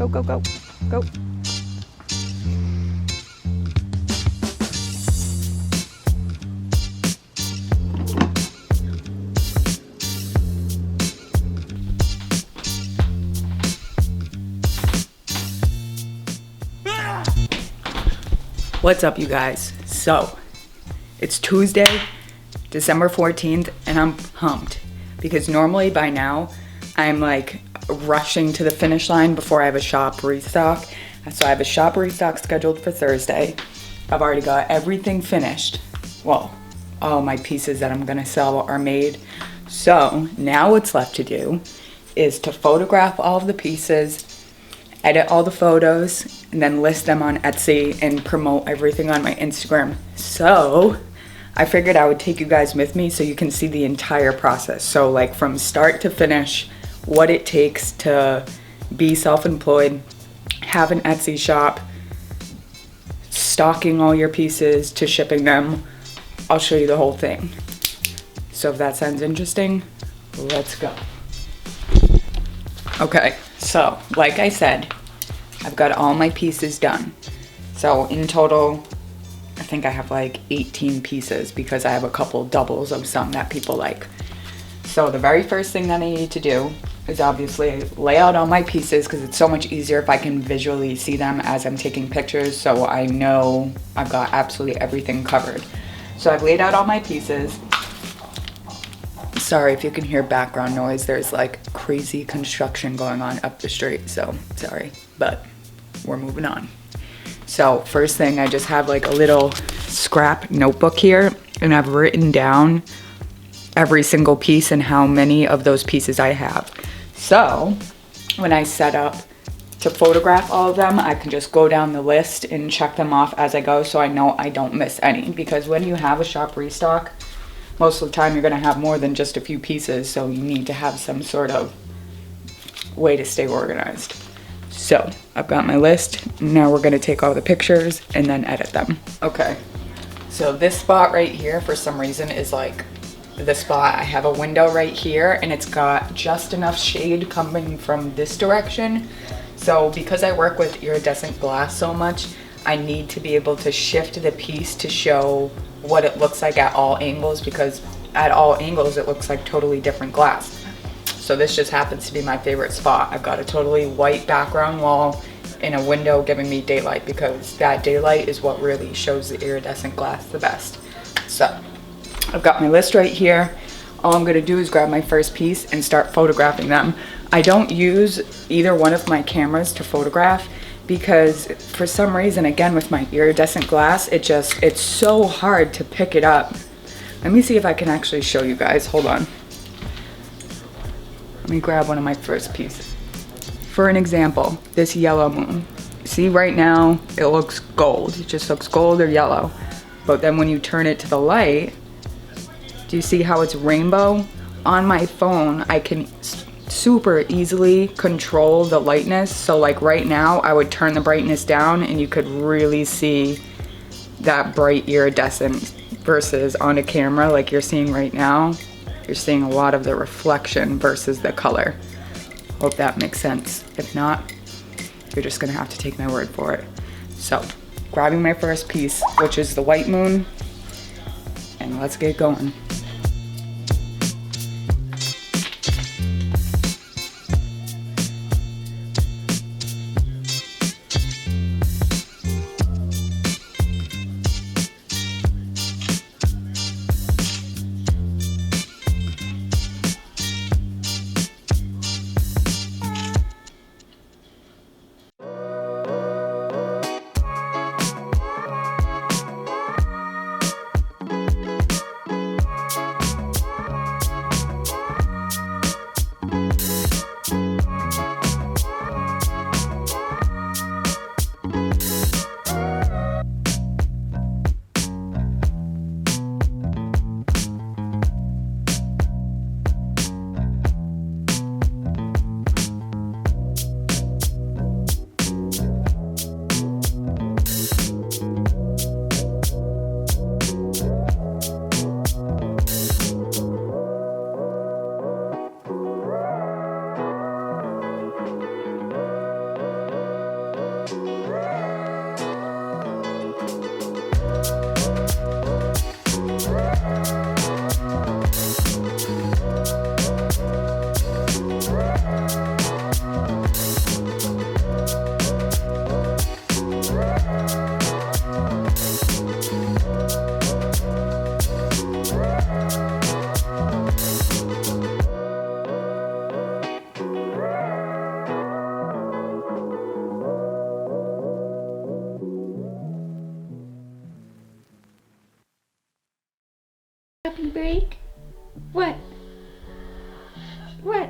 Go, go, go, go. What's up, you guys? So, it's Tuesday, December 14th, and I'm pumped because normally by now I'm like rushing to the finish line before I have a shop restock. So I have a shop restock scheduled for Thursday. I've already got everything finished. Well, all my pieces that I'm gonna sell are made. So now what's left to do is to photograph all of the pieces, edit all the photos, and then list them on Etsy and promote everything on my Instagram. So I figured I would take you guys with me so you can see the entire process. So like from start to finish, what it takes to be self-employed, have an Etsy shop, stocking all your pieces to shipping them. I'll show you the whole thing. So if that sounds interesting, let's go. Okay, so like I said, I've got all my pieces done. So in total, I think I have like 18 pieces because I have a couple doubles of some that people like. So the very first thing that I need to do is obviously lay out all my pieces because it's so much easier if I can visually see them as I'm taking pictures, so I know I've got absolutely everything covered. So I've laid out all my pieces. Sorry if you can hear background noise. There's like crazy construction going on up the street, so sorry, but we're moving on. So first thing, I just have like a little scrap notebook here, and I've written down every single piece and how many of those pieces I have. So when I set up to photograph all of them, I can just go down the list and check them off as I go so I know I don't miss any. Because when you have a shop restock, most of the time you're gonna have more than just a few pieces, so you need to have some sort of way to stay organized. So I've got my list. Now we're gonna take all the pictures and then edit them. Okay, so this spot right here for some reason is like the spot. I have a window right here and it's got just enough shade coming from this direction. So because I work with iridescent glass so much, I need to be able to shift the piece to show what it looks like at all angles, because at all angles it looks like totally different glass. So this just happens to be my favorite spot. I've got a totally white background wall and a window giving me daylight, because that daylight is what really shows the iridescent glass the best. So I've got my list right here. All I'm gonna do is grab my first piece and start photographing them. I don't use either one of my cameras to photograph because for some reason, again, with my iridescent glass, it's so hard to pick it up. Let me see if I can actually show you guys. Hold on. Let me grab one of my first pieces. For an example, this yellow moon. See, right now it looks gold. It just looks gold or yellow. But then when you turn it to the light, do you see how it's rainbow? On my phone, I can super easily control the lightness. So like right now, I would turn the brightness down and you could really see that bright iridescent, versus on a camera like you're seeing right now, you're seeing a lot of the reflection versus the color. Hope that makes sense. If not, you're just gonna have to take my word for it. So, grabbing my first piece, which is the white moon, and let's get going. like? What? What?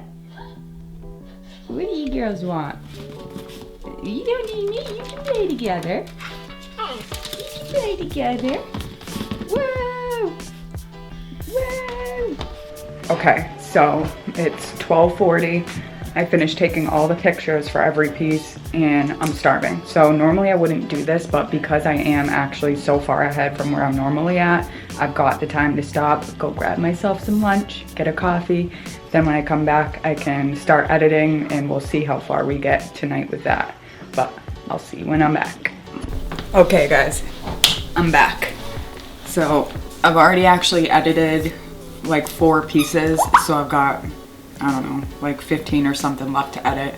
What do you girls want? You don't need me. You can play together. You can play together. Whoa! Whoa! Okay, so it's 12:40. I finished taking all the pictures for every piece and I'm starving. So normally I wouldn't do this, but because I am actually so far ahead from where I'm normally at, I've got the time to stop, go grab myself some lunch, get a coffee. Then when I come back, I can start editing and we'll see how far we get tonight with that. But I'll see when I'm back. Okay guys, I'm back. So I've already actually edited like 4 pieces. So I've got, I don't know, like 15 or something left to edit.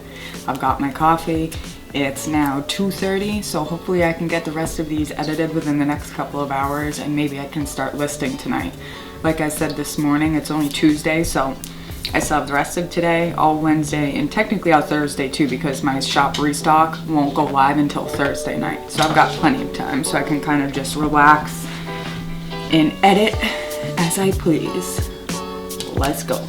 I've got my coffee. It's now 2:30, so hopefully I can get the rest of these edited within the next couple of hours and maybe I can start listing tonight. Like I said this morning, it's only Tuesday, so I still have the rest of today, all Wednesday, and technically all Thursday too because my shop Restock won't go live until Thursday night. So I've got plenty of time so I can kind of just relax and edit as I please. Let's go.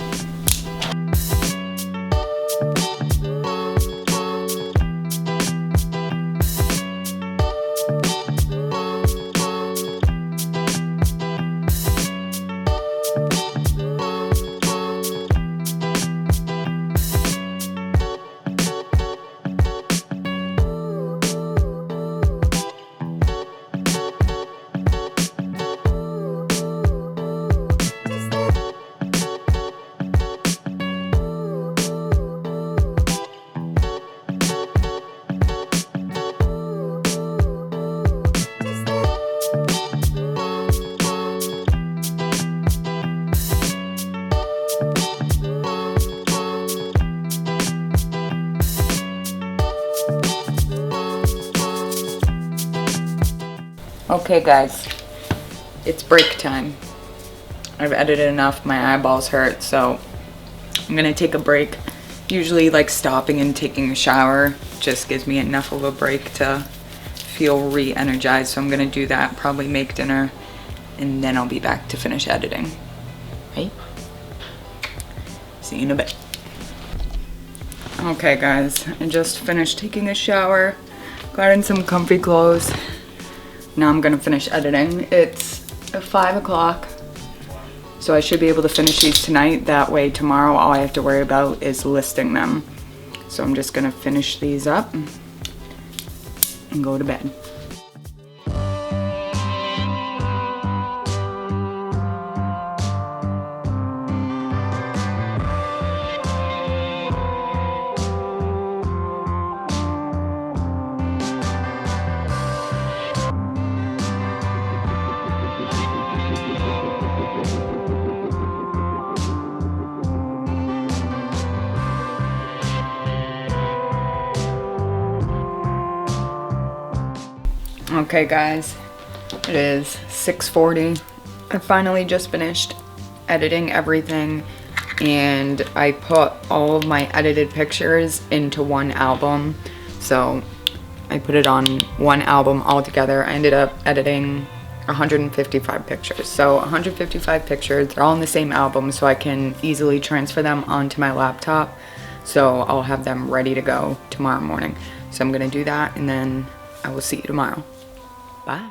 Okay guys, it's break time. I've edited enough, my eyeballs hurt, so I'm gonna take a break. Usually like stopping and taking a shower just gives me enough of a break to feel re-energized, so I'm gonna do that, probably make dinner, and then I'll be back to finish editing. Right? See you in a bit. Okay guys, I just finished taking a shower, got in some comfy clothes. Now I'm gonna finish editing. It's 5 o'clock, so I should be able to finish these tonight. That way tomorrow all I have to worry about is listing them. So I'm just gonna finish these up and go to bed. Okay guys, it is 6:40. I finally just finished editing everything and I put all of my edited pictures into one album. So I put it on one album all together. I ended up editing 155 pictures. So 155 pictures, they're all in the same album so I can easily transfer them onto my laptop. So I'll have them ready to go tomorrow morning. So I'm gonna do that and then I will see you tomorrow. Bye.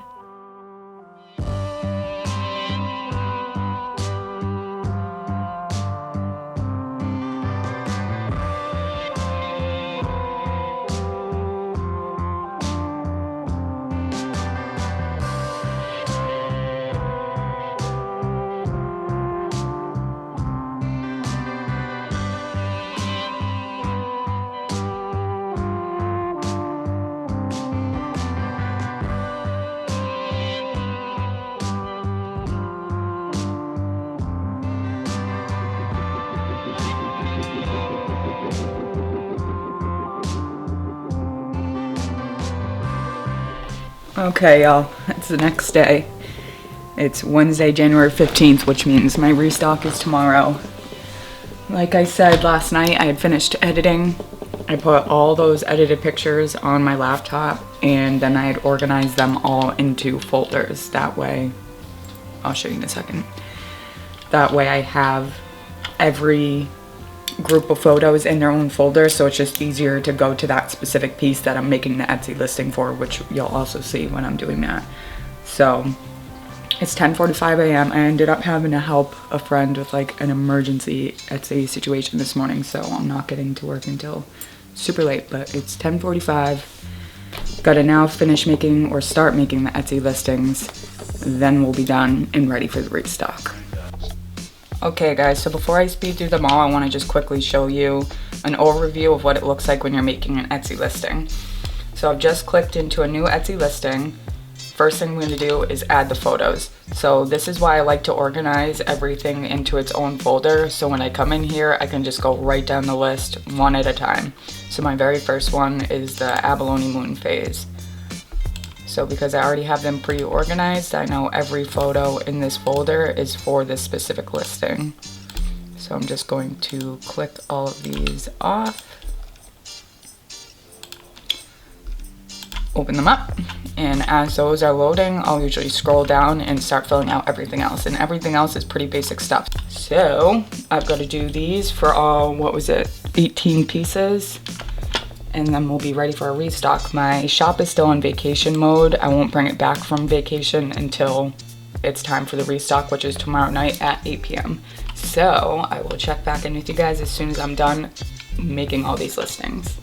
Okay, y'all, it's the next day. It's Wednesday, January 15th, which means my restock is tomorrow. Like I said last night, I had finished editing. I put all those edited pictures on my laptop and then I had organized them all into folders. That way, I'll show you in a second. That way I have every group of photos in their own folder, so it's just easier to go to that specific piece that I'm making the Etsy listing for, which you'll also see when I'm doing that. So it's 10:45 a.m. I ended up having to help a friend with like an emergency Etsy situation this morning, so I'm not getting to work until super late, but it's 10:45. Gotta now finish making or start making the Etsy listings, then we'll be done and ready for the restock. Okay guys, so before I speed through them all, I want to just quickly show you an overview of what it looks like when you're making an Etsy listing. So I've just clicked into a new Etsy listing. First thing I'm going to do is add the photos. So this is why I like to organize everything into its own folder, so when I come in here I can just go right down the list one at a time. So my very first one is the abalone moon phase. So because I already have them pre-organized, I know every photo in this folder is for this specific listing. So I'm just going to click all of these off, open them up, and as those are loading, I'll usually scroll down and start filling out everything else, and everything else is pretty basic stuff. So I've got to do these for all, 18 pieces. And then we'll be ready for a restock. My shop is still on vacation mode. I won't bring it back from vacation until it's time for the restock, which is tomorrow night at 8 p.m. So I will check back in with you guys as soon as I'm done making all these listings.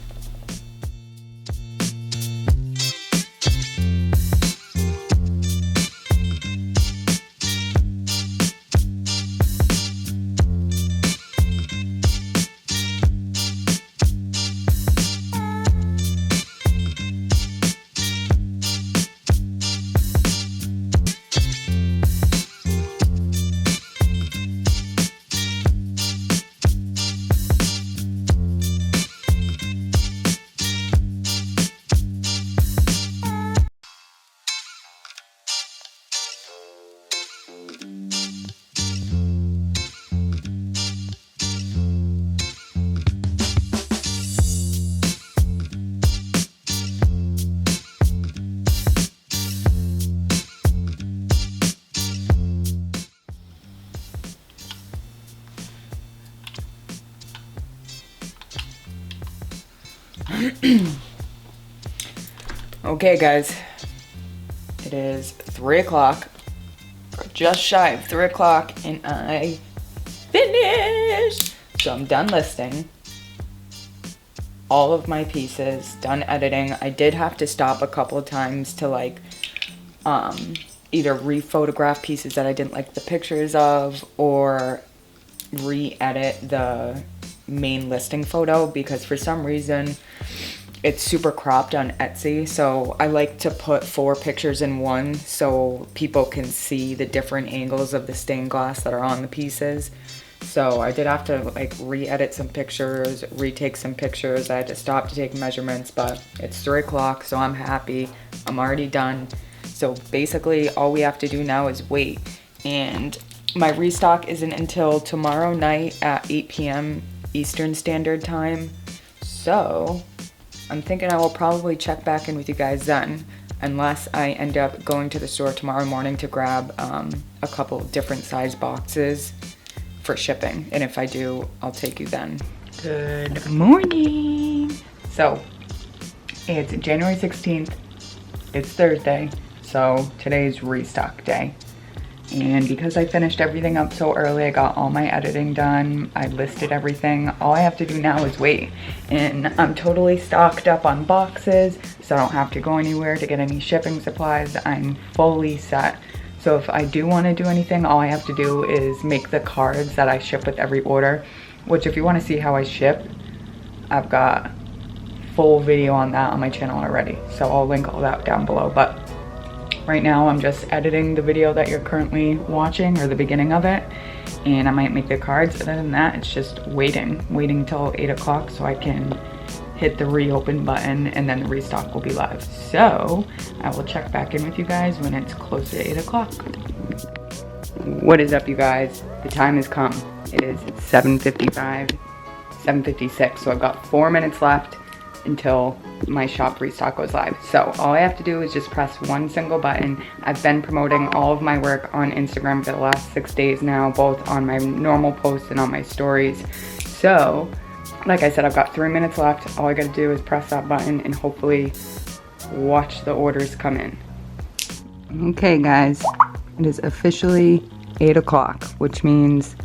Okay guys, it is 3 o'clock, just shy of 3 o'clock, and I finished. So I'm done listing all of my pieces, done editing. I did have to stop a couple of times to like either re-photograph pieces that I didn't like the pictures of, or re-edit the main listing photo, because for some reason it's super cropped on Etsy. So I like to put 4 pictures in one so people can see the different angles of the stained glass that are on the pieces. So I did have to like re-edit some pictures, retake some pictures. I had to stop to take measurements, but it's 3 o'clock, so I'm happy. I'm already done. So basically all we have to do now is wait. And my restock isn't until tomorrow night at 8 p.m. Eastern Standard Time. So I'm thinking I will probably check back in with you guys then, unless I end up going to the store tomorrow morning to grab a couple different size boxes for shipping. And if I do, I'll take you then. Good morning. So it's January 16th. It's Thursday. So today's restock day. And because I finished everything up so early, I got all my editing done, I listed everything. All I have to do now is wait. And I'm totally stocked up on boxes, so I don't have to go anywhere to get any shipping supplies. I'm fully set. So if I do want to do anything, all I have to do is make the cards that I ship with every order, which if you want to see how I ship, I've got full video on that on my channel already. So I'll link all that down below. But right now I'm just editing the video that you're currently watching, or the beginning of it, and I might make the cards. Other than that, it's just waiting till 8 o'clock so I can hit the reopen button, and then the restock will be live. So I will check back in with you guys when it's close to 8 o'clock. What is up, you guys? The time has come. It is 7:55, 7:56, so I've got 4 minutes left until my shop Restock goes live. So all I have to do is just press one single button. I've been promoting all of my work on Instagram for the last 6 days now, both on my normal posts and on my stories. So like I said, I've got 3 minutes left. All I gotta do is press that button and hopefully watch the orders come in. Okay guys, it is officially 8 o'clock, which means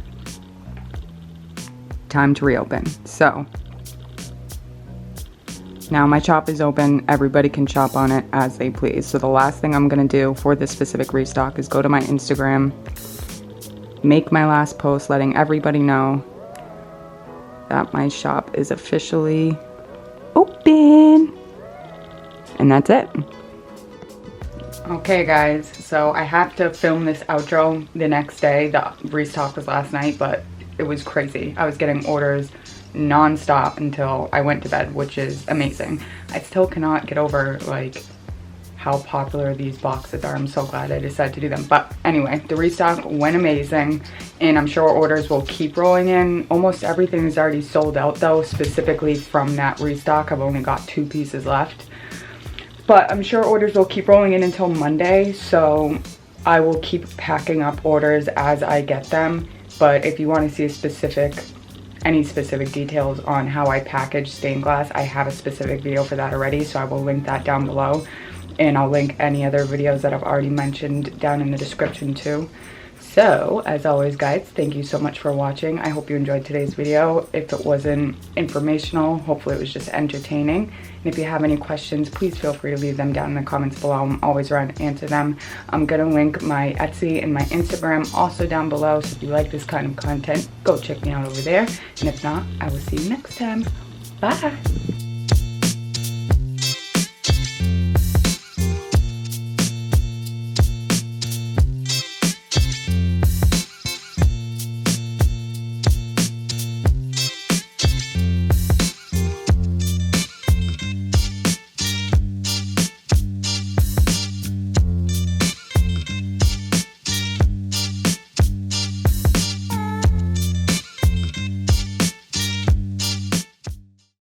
time to reopen. So now my shop is open. Everybody can shop on it as they please. So the last thing I'm gonna do for this specific restock is go to my Instagram, make my last post letting everybody know that my shop is officially open. And that's it. Okay guys, so I have to film this outro the next day. The restock was last night, but it was crazy. I was getting orders non-stop until I went to bed, which is amazing. I still cannot get over like how popular these boxes are. I'm so glad I decided to do them. But anyway, the restock went amazing, and I'm sure orders will keep rolling in. Almost everything is already sold out though, specifically from that restock. I've only got 2 pieces left. But I'm sure orders will keep rolling in until Monday, so I will keep packing up orders as I get them. But if you want to see any specific details on how I package stained glass, I have a specific video for that already, so I will link that down below. And I'll link any other videos that I've already mentioned down in the description too. So, as always guys, thank you so much for watching. I hope you enjoyed today's video. If it wasn't informational, hopefully it was just entertaining. And if you have any questions, please feel free to leave them down in the comments below. I'm always around to answer them. I'm gonna link my Etsy and my Instagram also down below. So if you like this kind of content, go check me out over there. And if not, I will see you next time. Bye.